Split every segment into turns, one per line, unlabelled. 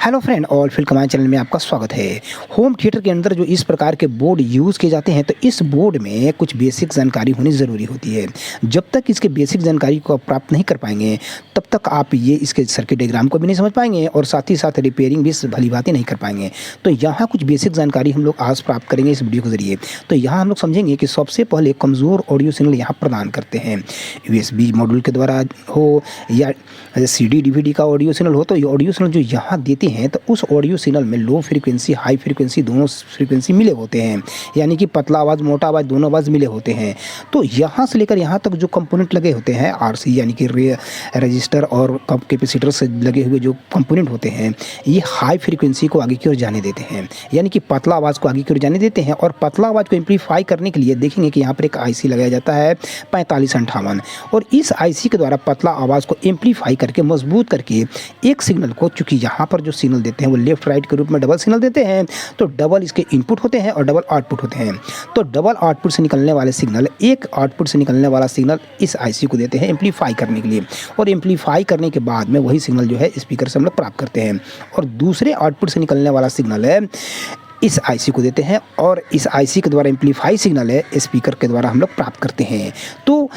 Hello friend, all field command channel में आपका स्वागत है। होम थिएटर के अंदर जो इस प्रकार के बोर्ड यूज़ किए जाते हैं तो इस बोर्ड में कुछ बेसिक जानकारी होनी ज़रूरी होती है। जब तक इसके बेसिक जानकारी को आप प्राप्त नहीं कर पाएंगे तब तक आप ये इसके सर्किट डायग्राम को भी नहीं समझ पाएंगे और साथ ही साथ रिपेयरिंग भी भली बातें नहीं कर पाएंगे। तो यहाँ कुछ बेसिक जानकारी हम लोग आज प्राप्त करेंगे इस वीडियो के जरिए। तो यहाँ हम लोग समझेंगे कि सबसे पहले कमज़ोर ऑडियो सिग्नल यहाँ प्रदान करते हैं। USB मॉड्यूल के द्वारा हो या CD DVD का ऑडियो सिग्नल हो, तो ये ऑडियो सिग्नल जो यहाँ देते हैं तो उस ऑडियो सिग्नल में लो फ्रीक्वेंसी हाई फ्रीक्वेंसी दोनों फ्रीक्वेंसी मिले होते हैं, यानी कि पतला आवाज़ मोटा आवाज़ दोनों आवाज़ मिले होते हैं। तो यहाँ से लेकर यहाँ तक जो कंपोनेंट लगे होते हैं RC यानी कि रजिस्टर और कैपेसिटर से लगे हुए जो कंपोनेंट होते हैं ये हाई फ्रीक्वेंसी को आगे की ओर जाने देते हैं, यानी कि पतला आवाज़ को आगे की ओर जाने देते हैं। और पतला आवाज़ को एम्पलीफाई करने के लिए देखेंगे कि यहाँ पर एक IC लगाया जाता है 4558, और इस IC के द्वारा पतला आवाज़ को एम्पलीफाई करके मजबूत करके एक सिग्नल को, चूँकि यहाँ पर जो सिग्नल देते हैं वो लेफ्ट राइट के रूप में डबल सिग्नल देते हैं, तो डबल इसके इनपुट होते हैं और डबल आउटपुट होते हैं। तो डबल आउटपुट से निकलने वाले सिग्नल, एक आउटपुट से निकलने वाला सिग्नल इस IC को देते हैं एम्पलीफाई करने के लिए, और एम्पलीफाई करने के बाद में वही सिग्नल जो है स्पीकर से हम लोग प्राप्त करते हैं। और दूसरे आउटपुट से निकलने वाला सिग्नल है इस IC को देते हैं, और इस IC के द्वारा एम्पलीफाई सिग्नल है स्पीकर के द्वारा हम लोग प्राप्त करते हैं। तो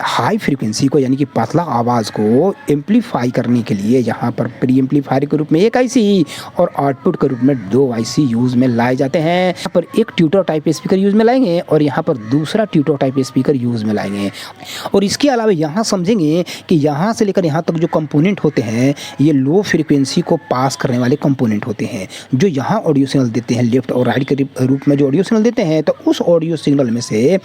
हाई फ्रीक्वेंसी को यानी कि पतला आवाज़ को एम्पलीफाई करने के लिए यहाँ पर प्री एम्पलीफायर के रूप में एक IC और आउटपुट के रूप में 2 IC यूज़ में लाए जाते हैं। यहाँ पर एक ट्यूटर टाइप स्पीकर यूज़ में लाएंगे और यहाँ पर दूसरा ट्यूटर टाइप स्पीकर यूज़ में लाएंगे। और इसके अलावा यहाँ समझेंगे कि यहाँ से लेकर यहाँ तक जो कंपोनेंट होते हैं ये लो फ्रीक्वेंसी को पास करने वाले कंपोनेंट होते हैं, जो यहाँ ऑडियो सिग्नल देते हैं लेफ्ट और राइट के रूप में जो ऑडियो सिग्नल देते हैं। तो उस ऑडियो सिग्नल में से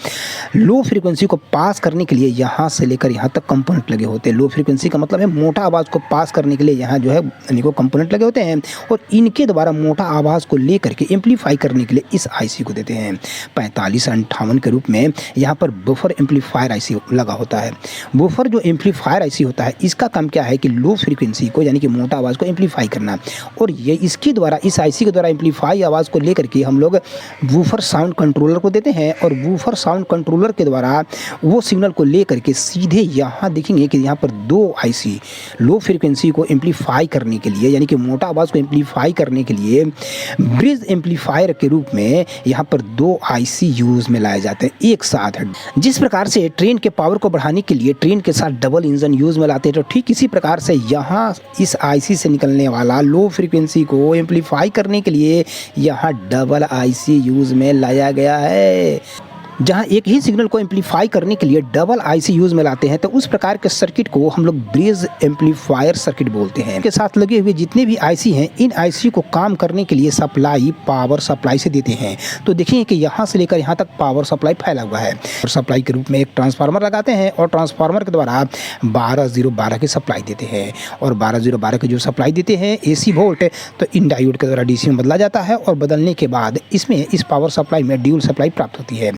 लो फ्रीक्वेंसी को पास करने के लिए यहाँ से लेकर यहाँ तक कंपोनेंट लगे होते हैं। लो फ्रीक्वेंसी का मतलब है मोटा आवाज़ को पास करने के लिए यहाँ जो है इनको कंपोनेंट लगे होते हैं, और इनके द्वारा मोटा आवाज़ को लेकर के एम्पलीफाई करने के लिए इस IC को देते हैं 4558 के रूप में। यहाँ पर बफर एम्पलीफायर IC लगा होता है। बफर जो एम्पलीफायर IC होता है इसका काम क्या है कि लो फ्रीक्वेंसी को यानी कि मोटा आवाज़ को एम्पलीफाई करना, और ये इसके द्वारा इस IC के द्वारा एम्पलीफाई आवाज़ को लेकर के हम लोग वूफर साउंड कंट्रोलर को देते हैं, और वूफर साउंड कंट्रोलर के द्वारा वो सिग्नल को लेकर के सीधे यहाँ देखेंगे कि यहाँ पर 2 IC लो फ्रीक्वेंसी को एम्पलीफाई करने के लिए यानी कि मोटा आवाज़ को एम्पलीफाई करने के लिए ब्रिज एम्पलीफायर के रूप में यहाँ पर 2 IC यूज़ में लाए जाते हैं एक साथ। जिस प्रकार से ट्रेन के पावर को बढ़ाने के लिए ट्रेन के साथ डबल इंजन यूज़ में लाते हैं, तो ठीक इसी प्रकार से यहाँ इस IC से निकलने वाला लो फ्रीक्वेंसी को एम्पलीफाई करने के लिए यहाँ डबल IC यूज़ में लाया गया है। जहाँ एक ही सिग्नल को एम्पलीफाई करने के लिए डबल IC यूज़ में लाते हैं तो उस प्रकार के सर्किट को हम लोग ब्रिज एम्पलीफायर सर्किट बोलते हैं। के साथ लगे हुए जितने भी IC हैं इन IC को काम करने के लिए सप्लाई पावर सप्लाई से देते हैं। तो देखिए कि यहाँ से लेकर यहाँ तक पावर सप्लाई फैला हुआ है, और सप्लाई के रूप में एक ट्रांसफार्मर लगाते हैं, और ट्रांसफार्मर के द्वारा 12012 की सप्लाई देते हैं, और 12012 की जो सप्लाई देते हैं AC वोल्ट, तो इन डायोड के द्वारा DC में बदला जाता है, और बदलने के बाद इसमें इस पावर सप्लाई में ड्यूल सप्लाई प्राप्त होती है।